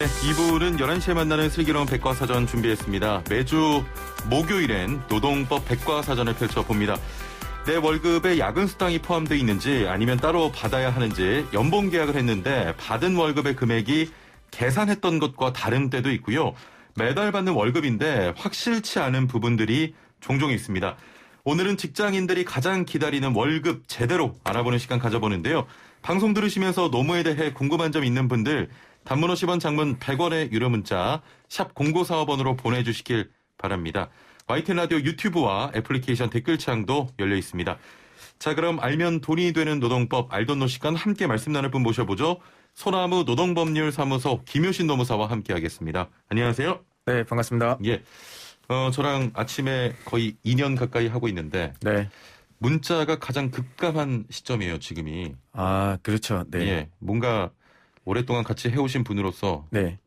2부는 11시에 만나는 슬기로운 백과사전 준비했습니다. 매주 목요일엔 노동법 백과사전을 펼쳐봅니다. 내 월급에 야근 수당이 포함되어 있는지 아니면 따로 받아야 하는지 연봉 계약을 했는데 받은 월급의 금액이 계산했던 것과 다른 때도 있고요. 매달 받는 월급인데 확실치 않은 부분들이 종종 있습니다. 오늘은 직장인들이 가장 기다리는 월급 제대로 알아보는 시간 가져보는데요. 방송 들으시면서 노무에 대해 궁금한 점 있는 분들 단문 50원, 장문 100원의 유료 문자 샵 0945번으로 보내주시길 바랍니다. YTN 라디오 유튜브와 애플리케이션 댓글창도 열려 있습니다. 자, 그럼 알면 돈이 되는 노동법 알돈노 시간 함께 말씀 나눌 분 모셔보죠. 소나무 노동법률사무소 김효신 노무사와 함께하겠습니다. 안녕하세요. 네, 반갑습니다. 예, 저랑 아침에 거의 2년 가까이 하고 있는데 네. 문자가 가장 급감한 시점이에요, 지금이. 아, 그렇죠. 네. 예, 뭔가 오랫동안 같이 해오신 분으로서 네.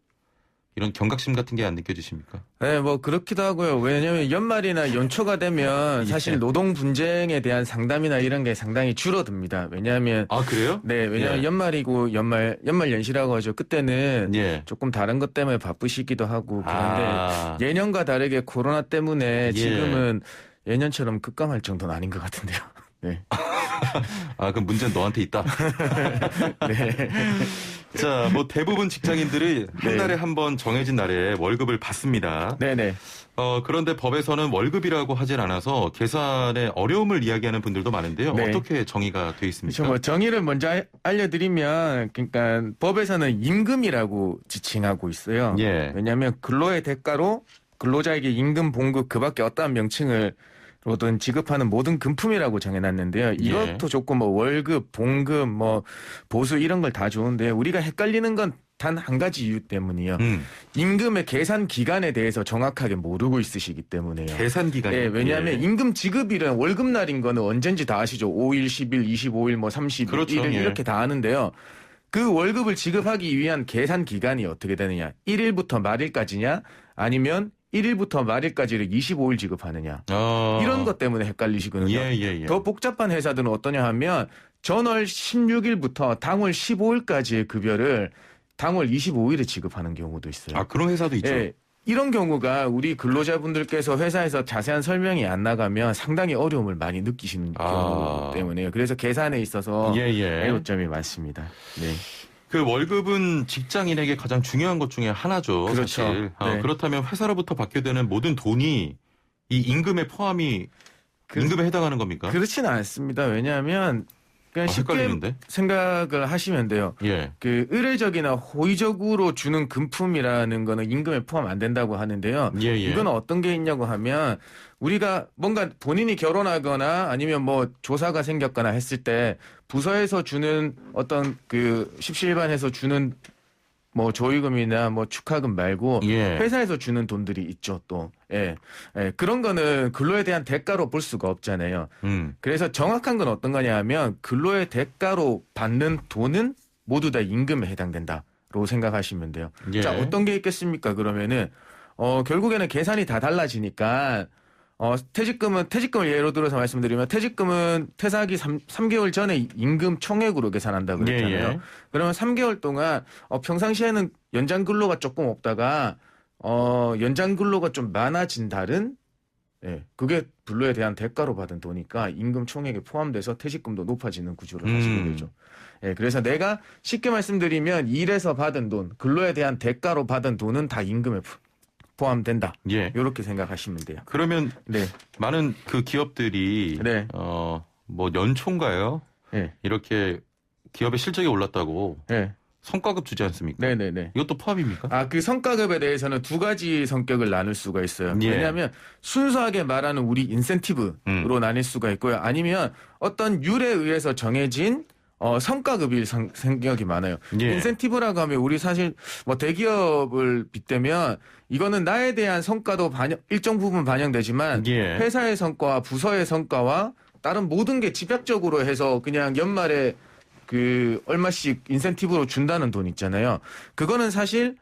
이런 경각심 같은 게 안 느껴지십니까? 네, 뭐 그렇기도 하고요. 왜냐하면 연말이나 연초가 되면 사실 예. 노동 분쟁에 대한 상담이나 이런 게 상당히 줄어듭니다. 왜냐하면 아, 그래요? 네, 왜냐하면 예. 연말이고 연말 연시라고 하죠. 그때는 예. 조금 다른 것 때문에 바쁘시기도 하고 그런데 아. 예년과 다르게 코로나 때문에 예. 지금은 예년처럼 급감할 정도는 아닌 것 같은데요. 네. 아, 그럼 문제는 너한테 있다. 네. 자, 뭐 대부분 직장인들이 한 네. 달에 한 번 정해진 날에 월급을 받습니다. 네네. 그런데 법에서는 월급이라고 하질 않아서 계산에 어려움을 이야기하는 분들도 많은데요. 네. 어떻게 정의가 되어 있습니까? 그렇죠. 뭐 정의를 먼저 알려드리면, 그러니까 법에서는 임금이라고 지칭하고 있어요. 예. 왜냐하면 근로의 대가로 근로자에게 임금, 봉급 그밖에 어떠한 명칭을 로든 지급하는 모든 금품이라고 정해놨는데요. 이것도 좋고 뭐 월급, 봉급, 뭐 보수 이런 걸 다 좋은데 우리가 헷갈리는 건 단 한 가지 이유 때문이요. 임금의 계산 기간에 대해서 정확하게 모르고 있으시기 때문에요. 계산 기간이. 네, 왜냐하면 예. 임금 지급일은 월급날인 거는 언젠지 다 아시죠. 5일, 10일, 25일, 뭐 30일 그렇죠. 일 예. 이렇게 다 아는데요. 그 월급을 지급하기 위한 계산 기간이 어떻게 되느냐. 1일부터 말일까지냐 아니면 1일부터 말일까지를 25일 지급하느냐. 이런 것 때문에 헷갈리시거든요. 예. 더 복잡한 회사들은 어떠냐 하면 전월 16일부터 당월 15일까지의 급여를 당월 25일에 지급하는 경우도 있어요. 아, 그런 회사도 있죠. 예, 이런 경우가 우리 근로자분들께서 회사에서 자세한 설명이 안 나가면 상당히 어려움을 많이 느끼시는 경우 때문에요. 그래서 계산에 있어서 애로점이 많습니다. 네. 그 월급은 직장인에게 가장 중요한 것 중에 하나죠. 그렇죠. 사실. 네. 그렇다면 회사로부터 받게 되는 모든 돈이 이 임금에 포함이 임금에 해당하는 겁니까? 그렇지는 않습니다. 왜냐하면 그냥 쉽게 헷갈리는데? 생각을 하시면 돼요. 예. 그 의례적이나 호의적으로 주는 금품이라는 거는 임금에 포함 안 된다고 하는데요. 예. 이건 어떤 게 있냐고 하면 우리가 뭔가 본인이 결혼하거나 아니면 뭐 조사가 생겼거나 했을 때 부서에서 주는 어떤 그 십시일반에서 주는 뭐 조의금이나 뭐 축하금 말고 예. 회사에서 주는 돈들이 있죠 또. 예. 그런 거는 근로에 대한 대가로 볼 수가 없잖아요. 그래서 정확한 건 어떤 거냐 하면 근로의 대가로 받는 돈은 모두 다 임금에 해당된다로 생각하시면 돼요. 예. 자, 어떤 게 있겠습니까? 그러면은 결국에는 계산이 다 달라지니까 퇴직금을 예로 들어서 말씀드리면 퇴직금은 퇴사하기 3개월 전에 임금 총액으로 계산한다고 그랬잖아요. 예. 그러면 3개월 동안 평상시에는 연장 근로가 조금 없다가 연장 근로가 좀 많아진 달은 그게 근로에 대한 대가로 받은 돈이니까 임금 총액에 포함돼서 퇴직금도 높아지는 구조를 하시게 되죠. 그래서 내가 쉽게 말씀드리면 일해서 받은 돈, 근로에 대한 대가로 받은 돈은 다 임금에 포함된다. 예. 이렇게 생각하시면 돼요. 그러면 네. 많은 그 기업들이 네. 뭐 연초인가요? 네. 이렇게 기업의 실적이 올랐다고 네. 성과급 주지 않습니까? 네네네. 이것도 포함입니까? 그 성과급에 대해서는 두 가지 성격을 나눌 수가 있어요. 예. 왜냐하면 순수하게 말하는 우리 인센티브로 나뉠 수가 있고요. 아니면 어떤 율에 의해서 정해진 성과급일 생각이 많아요. 예. 인센티브라고 하면 우리 사실 뭐 대기업을 빗대면 이거는 나에 대한 성과도 일정 부분 반영되지만 예. 회사의 성과와 부서의 성과와 다른 모든 게 집약적으로 해서 그냥 연말에 그 얼마씩 인센티브로 준다는 돈 있잖아요. 그거는 사실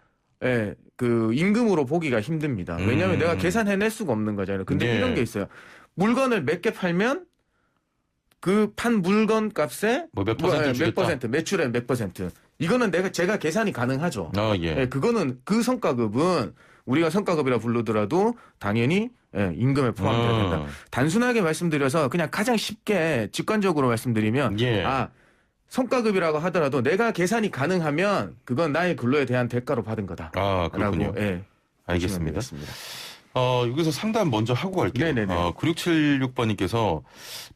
그 임금으로 보기가 힘듭니다. 왜냐하면 내가 계산해낼 수가 없는 거잖아요. 근데 이런 게 있어요. 물건을 몇 개 팔면 그 판 물건 값에 뭐 몇 퍼센트 몇 주겠다. 퍼센트, 매출의 몇 퍼센트 이거는 제가 계산이 가능하죠. 예. 예, 그거는 그 성과급은 우리가 성과급이라 부르더라도 당연히 예, 임금에 포함돼야 된다. 단순하게 말씀드려서 그냥 가장 쉽게 직관적으로 말씀드리면 예. 성과급이라고 하더라도 내가 계산이 가능하면 그건 나의 근로에 대한 대가로 받은 거다. 그렇군요. 예, 알겠습니다. 여기서 상담 먼저 하고 갈게요. 네네네. 9676번님께서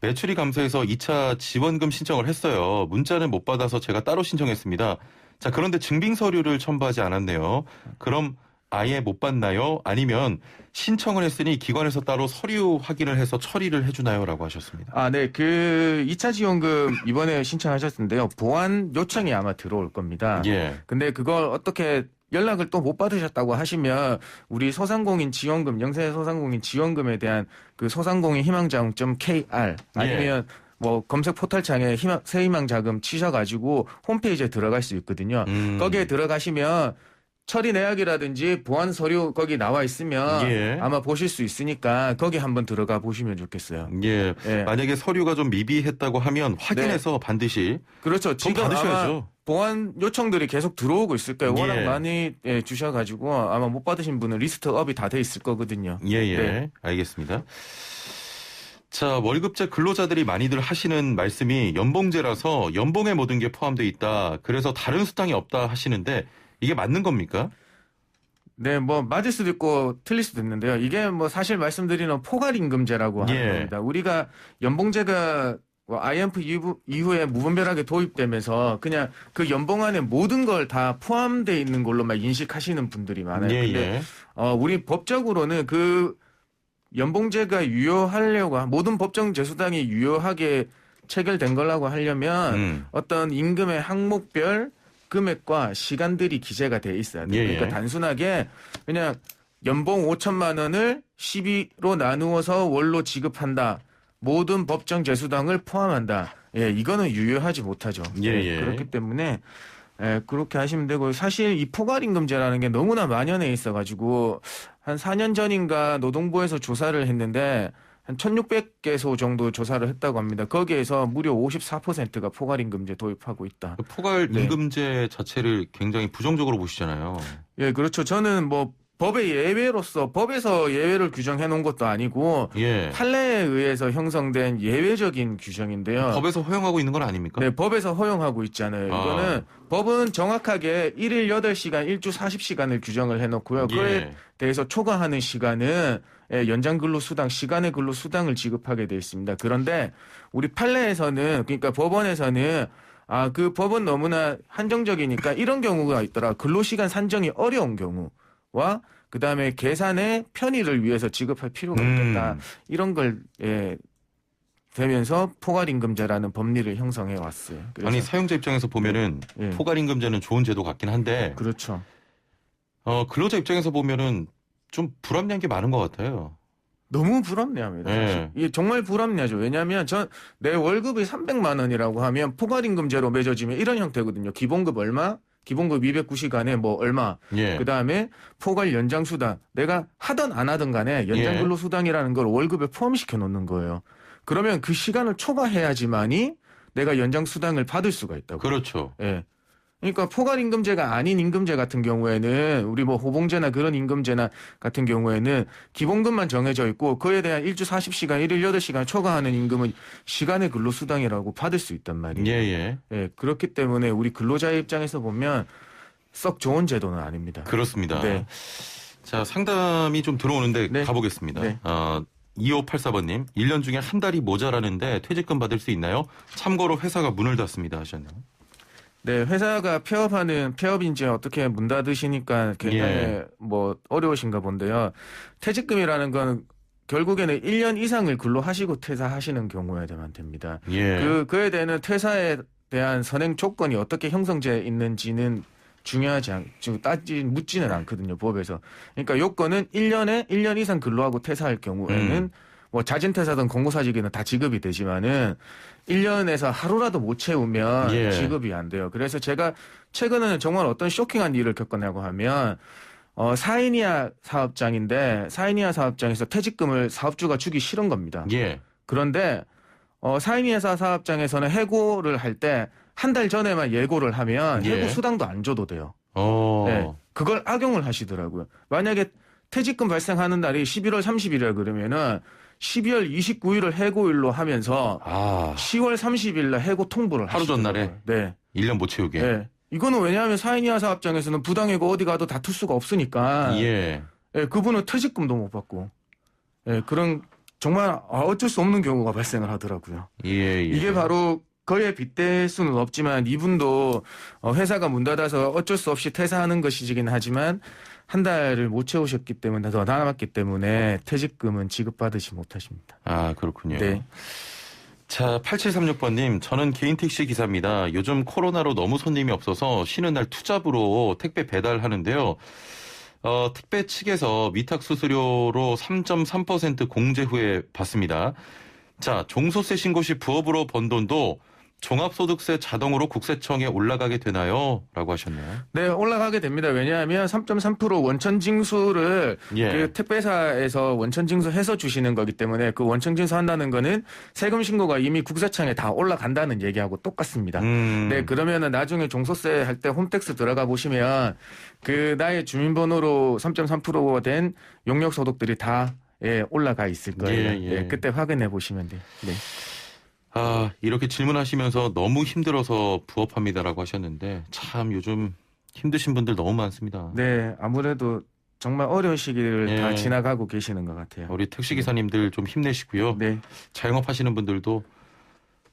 매출이 감소해서 2차 지원금 신청을 했어요. 문자는 못 받아서 제가 따로 신청했습니다. 자, 그런데 증빙 서류를 첨부하지 않았네요. 그럼 아예 못 받나요? 아니면 신청을 했으니 기관에서 따로 서류 확인을 해서 처리를 해주나요? 라고 하셨습니다. 네. 그 2차 지원금 이번에 신청하셨는데요. 보완 요청이 아마 들어올 겁니다. 예. 근데 그걸 어떻게 연락을 또 못 받으셨다고 하시면 우리 소상공인 지원금, 영세 소상공인 지원금에 대한 그 소상공인 희망자금.kr 아니면 뭐 검색 포털창에 새희망자금 치셔가지고 홈페이지에 들어갈 수 있거든요. 거기에 들어가시면 처리 내역이라든지 보완 서류 거기 나와 있으면 아마 보실 수 있으니까 거기 한번 들어가 보시면 좋겠어요. 예. 만약에 서류가 좀 미비했다고 하면 확인해서 반드시 그렇죠. 지금 받으셔야죠. 아마 보완 요청들이 계속 들어오고 있을 거예요. 워낙 많이 주셔가지고 아마 못 받으신 분은 리스트업이 다 돼 있을 거거든요. 네. 알겠습니다. 자, 월급제 근로자들이 많이들 하시는 말씀이 연봉제라서 연봉에 모든 게 포함되어 있다. 그래서 다른 수당이 없다 하시는데 이게 맞는 겁니까? 네, 뭐 맞을 수도 있고 틀릴 수도 있는데요. 이게 뭐 사실 말씀드리는 포괄임금제라고 하는 겁니다. 우리가 연봉제가 IMF 이후에 무분별하게 도입되면서 그냥 그 연봉 안에 모든 걸 다 포함되어 있는 걸로만 인식하시는 분들이 많아요. 근데 우리 법적으로는 그 연봉제가 유효하려고 모든 법정 제수당이 유효하게 체결된 거라고 하려면 어떤 임금의 항목별 금액과 시간들이 기재가 돼 있어야 돼요. 그러니까 단순하게 그냥 연봉 5천만 원을 12로 나누어서 월로 지급한다. 모든 법정 제수당을 포함한다. 이거는 유효하지 못하죠. 그렇기 때문에 그렇게 하시면 되고 사실 이 포괄임금제라는 게 너무나 만연해 있어가지고 한 4년 전인가 노동부에서 조사를 했는데 한 1,600개소 정도 조사를 했다고 합니다. 거기에서 무려 54%가 포괄임금제 도입하고 있다. 포괄임금제 자체를 굉장히 부정적으로 보시잖아요. 예, 그렇죠. 저는 뭐 법의 예외로서 법에서 예외를 규정해 놓은 것도 아니고 판례에 의해서 형성된 예외적인 규정인데요. 법에서 허용하고 있는 건 아닙니까? 네, 법에서 허용하고 있잖아요. 이거는 법은 정확하게 1일 8시간, 일주 40시간을 규정을 해놓고요. 그에 대해서 초과하는 시간은 연장 근로수당, 시간의 근로수당을 지급하게 되어 있습니다. 그런데 우리 판례에서는 그러니까 법원에서는 그 법은 너무나 한정적이니까 이런 경우가 있더라. 근로시간 산정이 어려운 경우와 그다음에 계산의 편의를 위해서 지급할 필요가 없겠다. 이런 걸 되면서 포괄임금제라는 법리를 형성해 왔어요. 아니 사용자 입장에서 보면은 포괄임금제는 좋은 제도 같긴 한데 그렇죠. 근로자 입장에서 보면은 좀 불합리한 게 많은 것 같아요. 너무 불합리합니다. 이게 정말 불합리하죠. 왜냐하면 내 월급이 300만 원이라고 하면 포괄임금제로 맺어지면 이런 형태거든요. 기본급 얼마? 기본급 209시간에 뭐 얼마? 그다음에 포괄 연장수당. 내가 하든 안 하든 간에 연장근로수당이라는 걸 월급에 포함시켜 놓는 거예요. 그러면 그 시간을 초과해야지만이 내가 연장수당을 받을 수가 있다고. 그렇죠. 그러니까 포괄임금제가 아닌 임금제 같은 경우에는 우리 뭐 호봉제나 그런 임금제나 같은 경우에는 기본급만 정해져 있고 그에 대한 일주 40시간, 1일 8시간 초과하는 임금은 시간의 근로수당이라고 받을 수 있단 말이에요. 그렇기 때문에 우리 근로자의 입장에서 보면 썩 좋은 제도는 아닙니다. 그렇습니다. 자, 상담이 좀 들어오는데 가보겠습니다. 2584번님, 1년 중에 한 달이 모자라는데 퇴직금 받을 수 있나요? 참고로 회사가 문을 닫습니다 하셨네요. 네, 회사가 폐업인지 어떻게 문 닫으시니까 굉장히 뭐 어려우신가 본데요. 퇴직금이라는 건 결국에는 1년 이상을 근로하시고 퇴사하시는 경우에만 됩니다. 그에 대한 퇴사에 대한 선행 조건이 어떻게 형성돼 있는지는 중요하지 묻지는 않거든요, 법에서. 그러니까 요건은 1년 이상 근로하고 퇴사할 경우에는 뭐 자진퇴사든 공고사직이든 다 지급이 되지만은 1년에서 하루라도 못 채우면 지급이 안 돼요. 그래서 제가 최근에는 정말 어떤 쇼킹한 일을 겪었냐고 하면 4인 이하 사업장인데 4인 이하 사업장에서 퇴직금을 사업주가 주기 싫은 겁니다. 그런데 4인 이하 사업장에서는 해고를 할 때 한 달 전에만 예고를 하면 예. 해고 수당도 안 줘도 돼요. 어. 네, 그걸 악용을 하시더라고요. 만약에 퇴직금 발생하는 날이 11월 30일이라 그러면은 12월 29일을 해고일로 하면서 아, 10월 30일 날 해고 통보를 하루 하시더라고요. 전날에? 네. 1년 못 채우게. 네. 이거는 왜냐하면 4인 이하 사업장에서는 부당해고 어디 가도 다툴 수가 없으니까 예. 예, 그분은 퇴직금도 못 받고 예, 그런 정말 어쩔 수 없는 경우가 발생을 하더라고요. 예, 예. 이게 바로 거에 빗댈 수는 없지만 이분도 회사가 문 닫아서 어쩔 수 없이 퇴사하는 것이긴 하지만 한 달을 못 채우셨기 때문에 더 남았기 때문에 퇴직금은 지급받으시 못하십니다. 아, 그렇군요. 네. 자, 8736번님, 저는 개인 택시 기사입니다. 요즘 코로나로 너무 손님이 없어서 쉬는 날 투잡으로 택배 배달하는데요. 택배 측에서 위탁 수수료로 3.3% 공제 후에 받습니다. 자, 종소세 신고 시 부업으로 번 돈도 종합소득세 자동으로 국세청에 올라가게 되나요? 라고 하셨네요. 네, 올라가게 됩니다. 왜냐하면 3.3% 원천 징수를 예. 그 택배사에서 원천 징수해서 주시는 거기 때문에 그 원천 징수한다는 거는 세금 신고가 이미 국세청에 다 올라간다는 얘기하고 똑같습니다. 네, 그러면은 나중에 종소세 할 때 홈택스 들어가 보시면 그 나의 주민번호로 3.3%가 된 용역 소득들이 다 예, 올라가 있을 거예요. 예, 예. 네, 그때 확인해 보시면 돼요. 네. 아, 이렇게 질문하시면서 너무 힘들어서 부업합니다라고 하셨는데 참 요즘 힘드신 분들 너무 많습니다. 네, 아무래도 정말 어려운 시기를 예. 다 지나가고 계시는 것 같아요. 우리 택시기사님들 좀 힘내시고요. 네. 자영업 하시는 분들도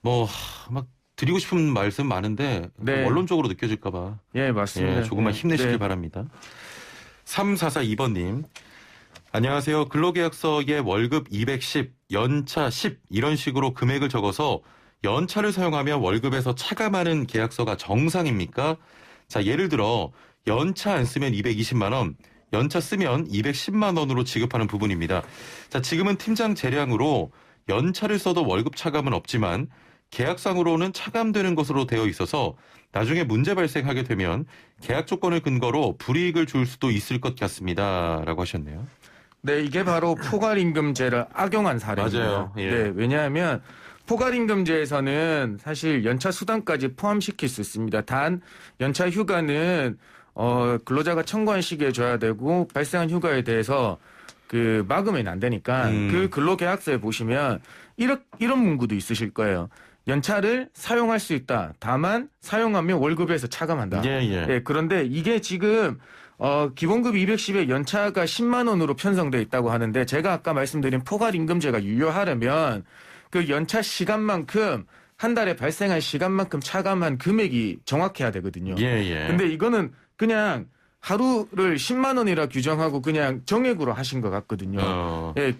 막 드리고 싶은 말씀 많은데 네. 원론적으로 느껴질까 봐 예, 맞습니다. 예, 조금만 네. 힘내시길 네. 바랍니다. 3442번님. 안녕하세요. 근로계약서에 월급 210, 연차 10 이런 식으로 금액을 적어서 연차를 사용하면 월급에서 차감하는 계약서가 정상입니까? 자, 예를 들어 연차 안 쓰면 220만 원, 연차 쓰면 210만 원으로 지급하는 부분입니다. 자, 지금은 팀장 재량으로 연차를 써도 월급 차감은 없지만 계약상으로는 차감되는 것으로 되어 있어서 나중에 문제 발생하게 되면 계약 조건을 근거로 불이익을 줄 수도 있을 것 같습니다. 라고 하셨네요. 네, 이게 바로 포괄임금제를 악용한 사례입니다. 맞아요. 예. 네, 왜냐하면 포괄임금제에서는 사실 연차 수당까지 포함시킬 수 있습니다. 단 연차 휴가는 근로자가 청구한 시기에 줘야 되고 발생한 휴가에 대해서 그 막으면 안 되니까 그 근로계약서에 보시면 이런 문구도 있으실 거예요. 연차를 사용할 수 있다. 다만 사용하면 월급에서 차감한다. 예, 예. 네, 그런데 이게 지금 기본급 210에 연차가 10만 원으로 편성돼 있다고 하는데 제가 아까 말씀드린 포괄임금제가 유효하려면 그 연차 시간만큼 한 달에 발생한 시간만큼 차감한 금액이 정확해야 되거든요. 예, 예. 근데 이거는 그냥 하루를 10만 원이라 규정하고 그냥 정액으로 하신 것 같거든요. 예.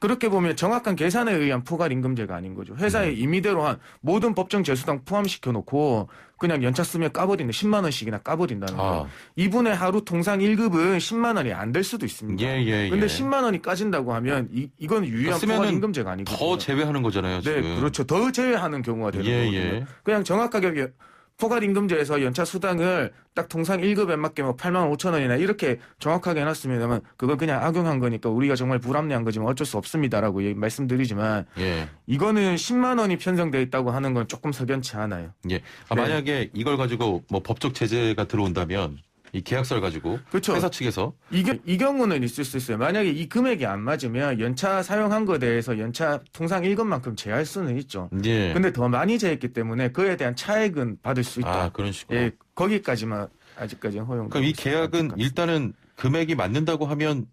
그렇게 보면 정확한 계산에 의한 포괄임금제가 아닌 거죠. 회사에 임의대로 한 모든 법정 제수당 포함시켜 놓고 그냥 연차 쓰면 까버리는 10만 원씩이나 까버린다는 거예요. 이분의 하루 통상 1급은 10만 원이 안 될 수도 있습니다. 예, 예, 근데 예. 10만 원이 까진다고 하면 이건 유의한 쓰면은 포괄임금제가 아니거든요. 더 제외하는 거잖아요, 지금. 네, 그렇죠. 더 제외하는 경우가 되는 예, 거거든요. 예. 그냥 정확하게 포괄임금제에서 연차 수당을 딱 통상 1급에 맞게 뭐 8만 5천 원이나 이렇게 정확하게 해놨으면 그걸 그냥 악용한 거니까 우리가 정말 불합리한 거지만 어쩔 수 없습니다라고 말씀드리지만 예. 이거는 10만 원이 편성돼 있다고 하는 건 조금 석연치 않아요. 예. 아, 네. 만약에 이걸 가지고 뭐 법적 제재가 들어온다면 이 계약서를 가지고 그렇죠. 회사 측에서 이 경우는 있을 수 있어요. 만약에 이 금액이 안 맞으면 연차 사용한 거에 대해서 연차 통상 1급만큼 제할 수는 있죠. 예. 근데 더 많이 제했기 때문에 그에 대한 차액은 받을 수 있다. 아, 그런 식으로. 예, 거기까지만 아직까지는 허용. 그럼 이 계약은 일단은 금액이 맞는다고 하면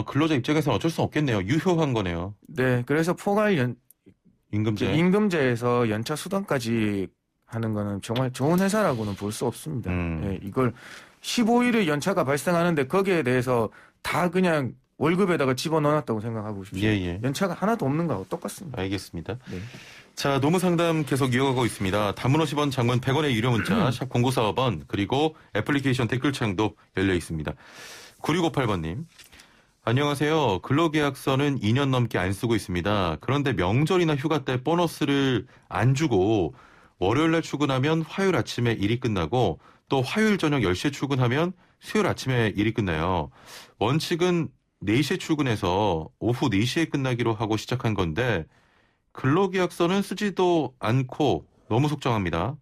근로자 입장에서는 어쩔 수 없겠네요. 유효한 거네요. 네, 그래서 포괄 임금제. 임금제에서 연차 수당까지 하는 거는 정말 좋은 회사라고는 볼 수 없습니다. 예, 이걸 15일의 연차가 발생하는데 거기에 대해서 다 그냥 월급에다가 집어넣어놨다고 생각하고 싶습니다. 예, 예. 연차가 하나도 없는 거하고 똑같습니다. 알겠습니다. 네. 자, 노무상담 계속 이어가고 있습니다. 단문 50원, 장문 100원의 유료 문자 샵 0945번 그리고 애플리케이션 댓글창도 열려 있습니다. 9658번님. 안녕하세요. 근로계약서는 2년 넘게 안 쓰고 있습니다. 그런데 명절이나 휴가 때 보너스를 안 주고 월요일 날 출근하면 화요일 아침에 일이 끝나고 또 화요일 저녁 10시에 출근하면 수요일 아침에 일이 끝나요. 원칙은 4시에 출근해서 오후 4시에 끝나기로 하고 시작한 건데 근로계약서는 쓰지도 않고 너무 속상합니다.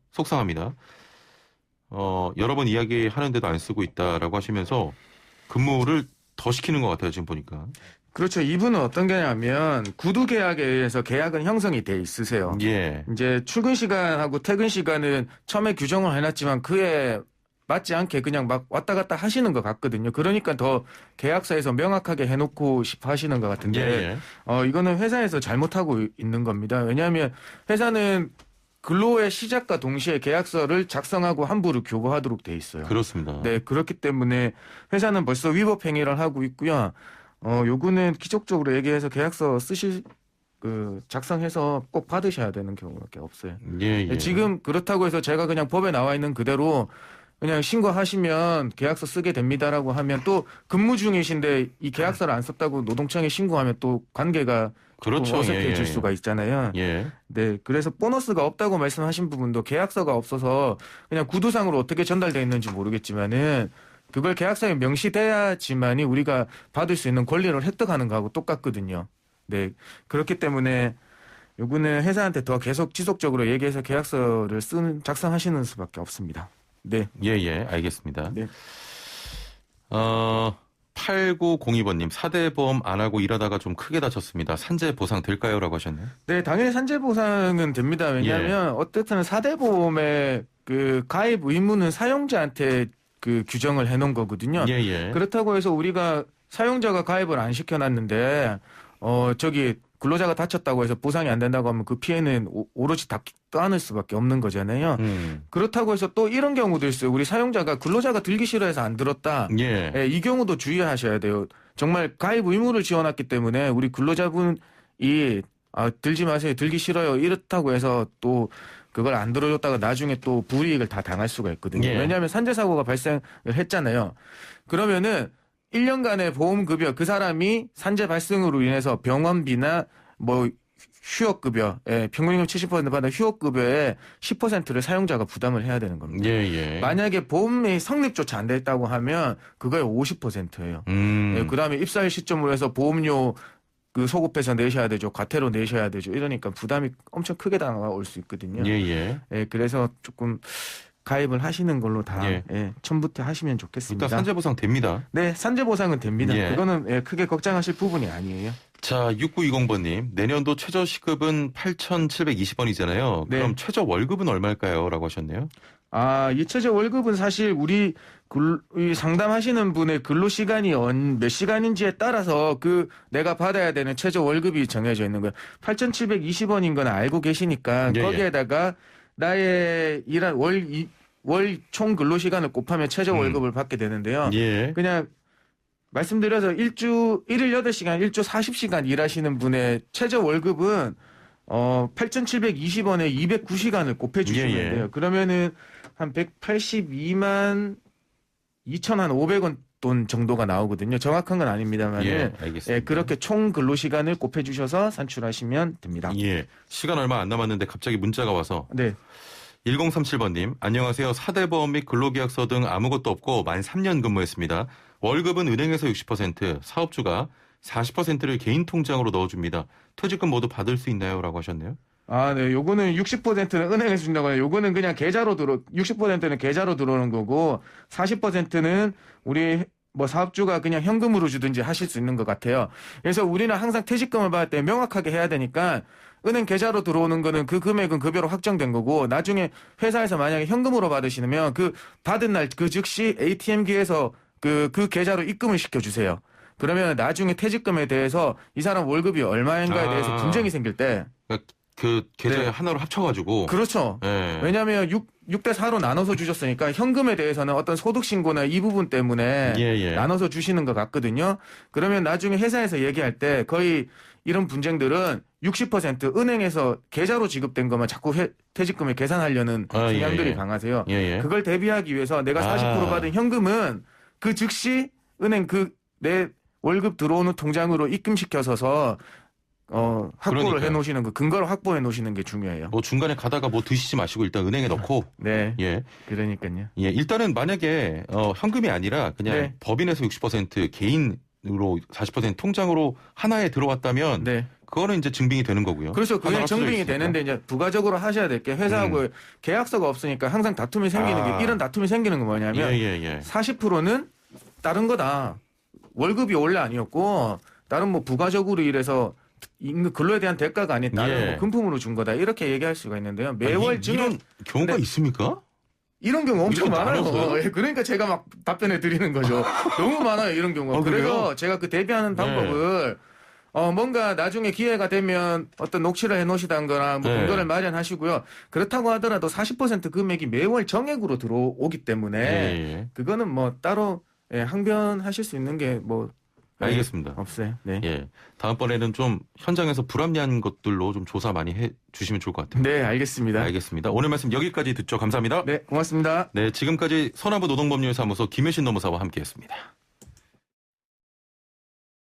여러 번 이야기하는데도 안 쓰고 있다라고 하시면서 근무를 더 시키는 것 같아요, 지금 보니까. 그렇죠. 이분은 어떤 게냐면 구두 계약에 의해서 계약은 형성이 돼 있으세요. 예. 이제 출근 시간하고 퇴근 시간은 처음에 규정을 해놨지만 그에 맞지 않게 그냥 막 왔다 갔다 하시는 것 같거든요. 그러니까 더 계약서에서 명확하게 해놓고 싶어 하시는 것 같은데, 이거는 회사에서 잘못하고 있는 겁니다. 왜냐하면 회사는 근로의 시작과 동시에 계약서를 작성하고 함부로 교부하도록 돼 있어요. 그렇습니다. 네, 그렇기 때문에 회사는 벌써 위법 행위를 하고 있고요. 요거는 기적적으로 얘기해서 계약서 작성해서 꼭 받으셔야 되는 경우밖에 없어요. 예. 지금 그렇다고 해서 제가 그냥 법에 나와 있는 그대로 그냥 신고하시면 계약서 쓰게 됩니다라고 하면 또 근무 중이신데 이 계약서를 안 썼다고 노동청에 신고하면 또 관계가 그렇죠. 어색해질 수가 있잖아요. 예. 네, 그래서 보너스가 없다고 말씀하신 부분도 계약서가 없어서 그냥 구두상으로 어떻게 전달되어 있는지 모르겠지만은 그걸 계약서에 명시돼야지만이 우리가 받을 수 있는 권리를 획득하는 거하고 똑같거든요. 네, 그렇기 때문에 요거는 회사한테 더 계속 지속적으로 얘기해서 계약서를 작성하시는 수밖에 없습니다. 네. 예, 알겠습니다. 네. 8902번님, 4대 보험 안 하고 일하다가 좀 크게 다쳤습니다. 산재 보상 될까요? 라고 하셨네요. 네, 당연히 산재 보상은 됩니다. 왜냐하면 어쨌든 4대 보험의 그 가입 의무는 사용자한테 그 규정을 해놓은 거거든요. 예. 그렇다고 해서 우리가 사용자가 가입을 안 시켜놨는데 근로자가 다쳤다고 해서 보상이 안 된다고 하면 그 피해는 오로지 떠안을 수밖에 없는 거잖아요. 그렇다고 해서 또 이런 경우도 있어요. 우리 사용자가 근로자가 들기 싫어해서 안 들었다. 예. 이 경우도 주의하셔야 돼요. 정말 가입 의무를 지원했기 때문에 우리 근로자분이 들지 마세요. 들기 싫어요. 이렇다고 해서 또 그걸 안 들어줬다가 나중에 또 불이익을 다 당할 수가 있거든요. 예. 왜냐하면 산재 사고가 발생을 했잖아요. 그러면은 1년간의 보험급여 그 사람이 산재 발생으로 인해서 병원비나 휴업급여, 평균임금 70% 받는 휴업급여의 10%를 사용자가 부담을 해야 되는 겁니다. 예. 만약에 보험이 성립조차 안 됐다고 하면 그거의 50%예요. 그다음에 입사일 시점으로 해서 보험료 그 소급해서 내셔야 되죠. 과태료 내셔야 되죠. 이러니까 부담이 엄청 크게 다가올 수 있거든요. 예. 그래서 조금 가입을 하시는 걸로 다 처음부터 하시면 좋겠습니다. 일단 산재 보상 됩니다. 네, 산재 보상은 됩니다. 예. 그거는 크게 걱정하실 부분이 아니에요. 자, 6920번님, 내년도 최저 시급은 8,720원이잖아요. 네. 그럼 최저 월급은 얼마일까요? 라고 하셨네요. 이 최저 월급은 사실 우리 이 상담하시는 분의 근로 시간이 몇 시간인지에 따라서 내가 받아야 되는 최저 월급이 정해져 있는 거예요. 8,720원인 건 알고 계시니까 예. 거기에다가 나의 일한 월 총 근로 시간을 곱하면 최저 월급을 받게 되는데요. 예. 그냥 말씀드려서 일일 8시간, 일주 40시간 일하시는 분의 최저 월급은 8,720원에 209시간을 곱해주시면 예. 돼요. 그러면은 한 182만 2,500원 돈 정도가 나오거든요. 정확한 건 아닙니다만. 예, 알겠습니다. 그렇게 총 근로 시간을 곱해주셔서 산출하시면 됩니다. 예. 시간 얼마 안 남았는데 갑자기 문자가 와서. 네. 1037번님, 안녕하세요. 4대 보험 및 근로계약서 등 아무것도 없고 만 3년 근무했습니다. 월급은 은행에서 60%, 사업주가 40%를 개인 통장으로 넣어줍니다. 퇴직금 모두 받을 수 있나요? 라고 하셨네요. 네. 요거는 60%는 은행에서 준다고 해요. 요거는 그냥 60%는 계좌로 들어오는 거고 40%는 우리 사업주가 그냥 현금으로 주든지 하실 수 있는 것 같아요. 그래서 우리는 항상 퇴직금을 받을 때 명확하게 해야 되니까 은행 계좌로 들어오는 거는 그 금액은 급여로 확정된 거고 나중에 회사에서 만약에 현금으로 받으시면 그 받은 날 그 즉시 ATM기에서 그 계좌로 입금을 시켜주세요. 그러면 나중에 퇴직금에 대해서 이 사람 월급이 얼마인가에 대해서 분쟁이 생길 때 그 계좌에 하나로 합쳐가지고. 그렇죠. 예. 왜냐하면 6대 4로 나눠서 주셨으니까 현금에 대해서는 어떤 소득신고나 이 부분 때문에 나눠서 주시는 것 같거든요. 그러면 나중에 회사에서 얘기할 때 거의 이런 분쟁들은 60% 은행에서 계좌로 지급된 것만 자꾸 퇴직금을 계산하려는 경향들이 강하세요. 그걸 대비하기 위해서 내가 40% 받은 현금은 그 즉시 은행 내 월급 들어오는 통장으로 입금시켜서서 확보를 해놓으시는 근거를 확보해 놓으시는 게 중요해요. 중간에 가다가 드시지 마시고 일단 은행에 넣고. 네. 그러니까요. 일단은 만약에 현금이 아니라 그냥 법인에서 60% 개인으로 40% 통장으로 하나에 들어왔다면 그거는 이제 증빙이 되는 거고요. 그렇죠. 그게 하나가 증빙이 쓰여있으니까. 되는데 이제 부가적으로 하셔야 될 게 회사하고 계약서가 없으니까 항상 다툼이 생기는 아. 게 이런 다툼이 생기는 건 뭐냐면 예. 40%는 다른 거다. 월급이 원래 아니었고 다른 뭐 부가적으로 일해서 근로에 대한 대가가 아닌 다른 예. 뭐 금품으로 준 거다. 이렇게 얘기할 수가 있는데요. 매월 아니, 증액 이런 경우가 네. 있습니까? 이런 경우 엄청 이거 많아요. 많아서요? 예, 그러니까 제가 막 답변해 드리는 거죠. 너무 많아요, 이런 경우가. 그래요? 그래서 제가 그 대비하는 방법을 뭔가 나중에 기회가 되면 어떤 녹취를 해 놓으시던거나 뭐 네. 근거를 마련하시고요. 그렇다고 하더라도 40% 금액이 매월 정액으로 들어오기 때문에 예. 그거는 뭐 따로 항변하실 수 있는 게 뭐 알겠습니다. 없어요. 네. 예. 다음번에는 좀 현장에서 불합리한 것들로 좀 조사 많이 해 주시면 좋을 것 같아요. 네, 알겠습니다. 알겠습니다. 오늘 말씀 여기까지 듣죠. 감사합니다. 네, 고맙습니다. 네, 지금까지 서나부 노동법률사무소 김효신 노무사와 함께했습니다.